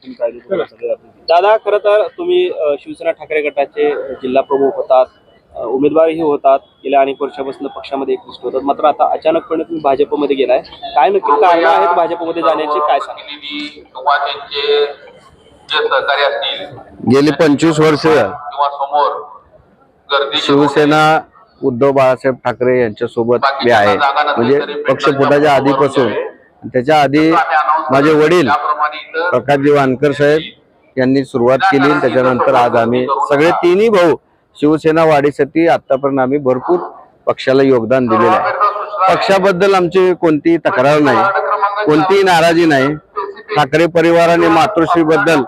तुम्ही काळजी दादा, खरं तर तुम्ही शिवसेना ठाकरे गटाचे जिल्हा प्रमुख होतात, उमेदवारही होतात, गेल्या अनेक वर्षापासून पक्षामध्ये एकनिष्ठ होतात, मात्र आता अचानकपणे तुम्ही भाजपमध्ये गेलाय. काय नक्की कारण आहेत भाजपमध्ये जाण्याचे, काय सांगा? गेली 25 वर्ष शिवसेना उद्धव बाळासाहेब ठाकरे यांच्या सोबत मी आहे. म्हणजे पक्षफुटाच्या आधीपासून, त्याच्या आधी माझे वडील प्रकाशजी वानकर साहेब यांनी सुरुवात केली. त्याच्यानंतर आज आम्ही सगळे तिन्ही भाऊ शिवसेना वाढीसाठी आतापर्यंत आम्ही भरपूर पक्षाला योगदान दिलेलं आहे. पक्षाबद्दल आमची कोणतीही तक्रार नाही, कोणतीही नाराजी नाही. ठाकरे परिवाराने मातोश्री बद्दल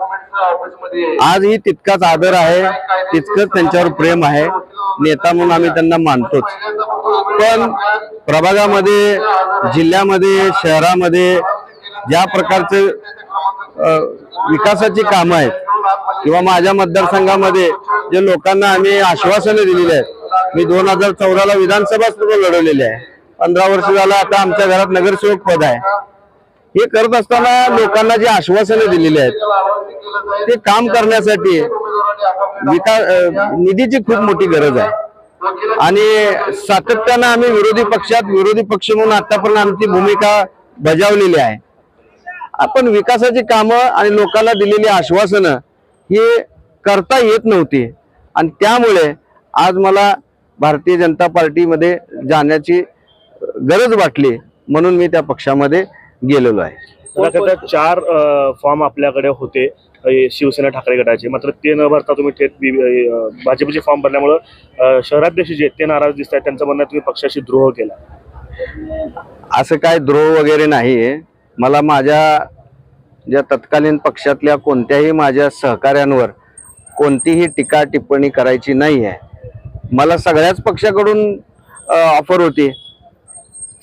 आजही तितकाच आदर आहे, तितकंच त्यांच्यावर प्रेम आहे. नेता म्हणून आम्ही त्यांना मानतोच. पण प्रभागामध्ये, जिल्ह्यामध्ये, शहरामध्ये ज्या प्रकारचे विकासाची कामं आहेत किंवा माझ्या मतदारसंघामध्ये जे लोकांना आम्ही आश्वासने दिलेली आहेत, मी 2014ला विधानसभा लढवलेली आहे. 15 वर्ष झालं आता आमच्या घरात नगरसेवक पद आहे. हे करत असताना लोकांना जे आश्वासने दिलेली आहेत ते काम करण्यासाठी निधीची खूप मोठी गरज आहे. आणि सातत्यानं आम्ही विरोधी पक्ष म्हणून आतापर्यंत आमची भूमिका बजावलेली आहे. आपण विकासाची कामं आणि लोकांना दिलेली आश्वासनं हे करता येत नव्हती, आणि त्यामुळे आज मला भारतीय जनता पार्टीमध्ये जाण्याची गरज वाटली, म्हणून मी त्या पक्षामध्ये गेलेलो आहे. 4 फॉर्म आपल्याकडे होते शिवसेना ठाकरे गटाचे, मात्र ते न भरता तुम्ही थेट भाजपचे फॉर्म भरल्यामुळे शहराध्यक्ष जे ते नाराज दिसत आहेत. त्यांचं म्हणणं तुम्ही पक्षाशी द्रोह केला. असं काय द्रोह वगैरे नाहीये. मला माझ्या ज्या तत्कालीन पक्षातल्या कोणत्याही माझ्या सहकाऱ्यांवर कोणतीही टीका टिप्पणी करायची नाही आहे. मला सगळ्याच पक्षाकडून ऑफर होती,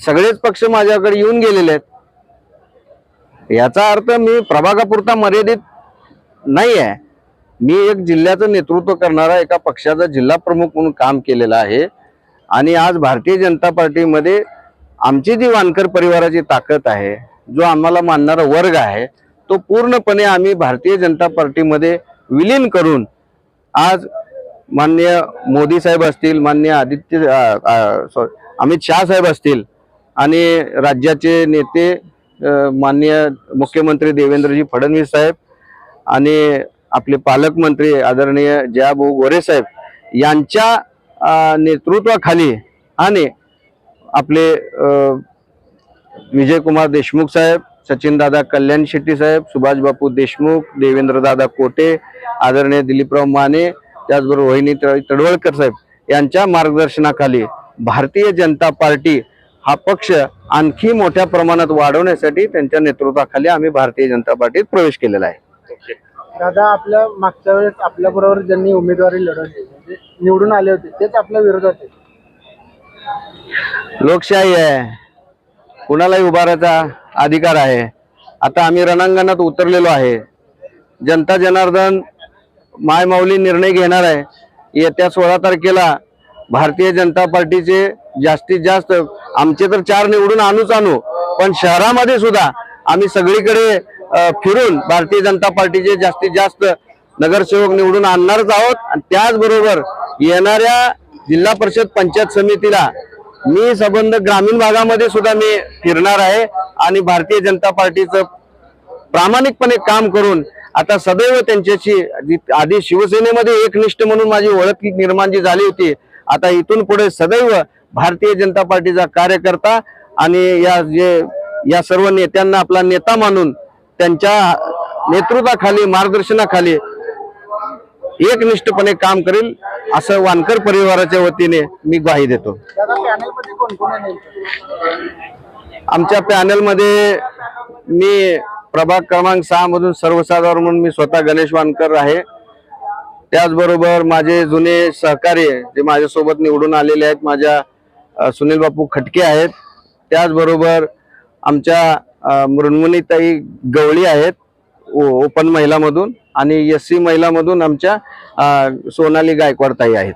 सगळेच पक्ष माझ्याकडे येऊन गेलेले आहेत. याचा अर्थ मी प्रभागापुरता मर्यादित नाही आहे. मी एक जिल्ह्याचं नेतृत्व करणारा एका पक्षाचा जिल्हा प्रमुख म्हणून काम केलेलं आहे. आणि आज भारतीय जनता पार्टीमध्ये आमची जी वानकर परिवाराची ताकद आहे, जो आम्हाला मानणारा वर्ग आहे, तो पूर्णपणे आम्ही भारतीय जनता पार्टीमध्ये विलीन करून आज माननीय मोदी साहेब असतील, माननीय अमित शाह साहेब असतील, आणि राज्याचे नेते माननीय मुख्यमंत्री देवेंद्रजी फडणवीस साहेब आणि आपले पालकमंत्री आदरणीय जयाभाऊ गोरे साहेब यांच्या नेतृत्वाखाली, आणि आपले विजयकुमार देशमुख साहेब, सचिनदादा कल्याण शेट्टी साहेब, सुभाष बापू देशमुख, देवेंद्रदादा कोटे, आदरणीय दिलीपराव माने, त्याचबरोबर वहिनी तडवळकर साहेब यांच्या मार्गदर्शनाखाली भारतीय जनता पार्टी हा पक्ष आणखी मोठ्या प्रमाणात वाढवण्यासाठी त्यांच्या नेतृत्वाखाली आम्ही भारतीय जनता पार्टीत प्रवेश केलेला आहे. दादा, आपल्या मागच्या वेळेस आपल्या बरोबर ज्यांनी उमेदवारी लढवली, म्हणजे निवडून आले होते, तेच आपल्या विरोधात आहे. लोकशाही आहे, कुणालाही उभारायचा अधिकार आहे. आता आम्ही रणांगणात उतरलेलो आहे. जनता जनार्दन मायमाऊली निर्णय घेणार आहे. येत्या 16 तारखेला भारतीय जनता पार्टीचे जास्तीत जास्त, आमचे तर 4 निवडून आणू, पण शहरामध्ये सुद्धा आम्ही सगळीकडे फिरून भारतीय जनता पार्टीचे जास्तीत जास्त नगरसेवक निवडून आणणारच आहोत. आणि त्याचबरोबर येणाऱ्या जिल्हा परिषद पंचायत समितीला मी संबंध ग्रामीण भागामध्ये सुद्धा मी फिरणार आहे. आणि भारतीय जनता पार्टीचं प्रामाणिकपणे काम करून आता सदैव त्यांच्याशी, आधी शिवसेनेमध्ये एकनिष्ठ म्हणून माझी ओळख निर्माण जी झाली होती, आता इथून पुढे सदैव भारतीय जनता पार्टीचा कार्यकर्ता आणि या सर्व नेत्यांना आपला नेता मानून त्यांच्या नेतृत्वाखाली, मार्गदर्शनाखाली एकनिष्ठपणे काम करेल, असं वानकर परिवाराच्या वतीने मी ग्वाही देतो. आमच्या पॅनलमध्ये मी प्रभाग क्रमांक 6 मधून सर्वसाधारण म्हणून मी स्वतः गणेश वानकर आहे. त्याचबरोबर माझे जुने सहकारी जे माझ्यासोबत निवडून आलेले आहेत, माझ्या सुनील बापू खटके आहेत. त्याचबरोबर आमच्या मृण्मयीताई गवळी आहेत ओपन महिलामधून, आणि SC महिलामधून आमच्या सोनाली गायकवाड ताई आहेत.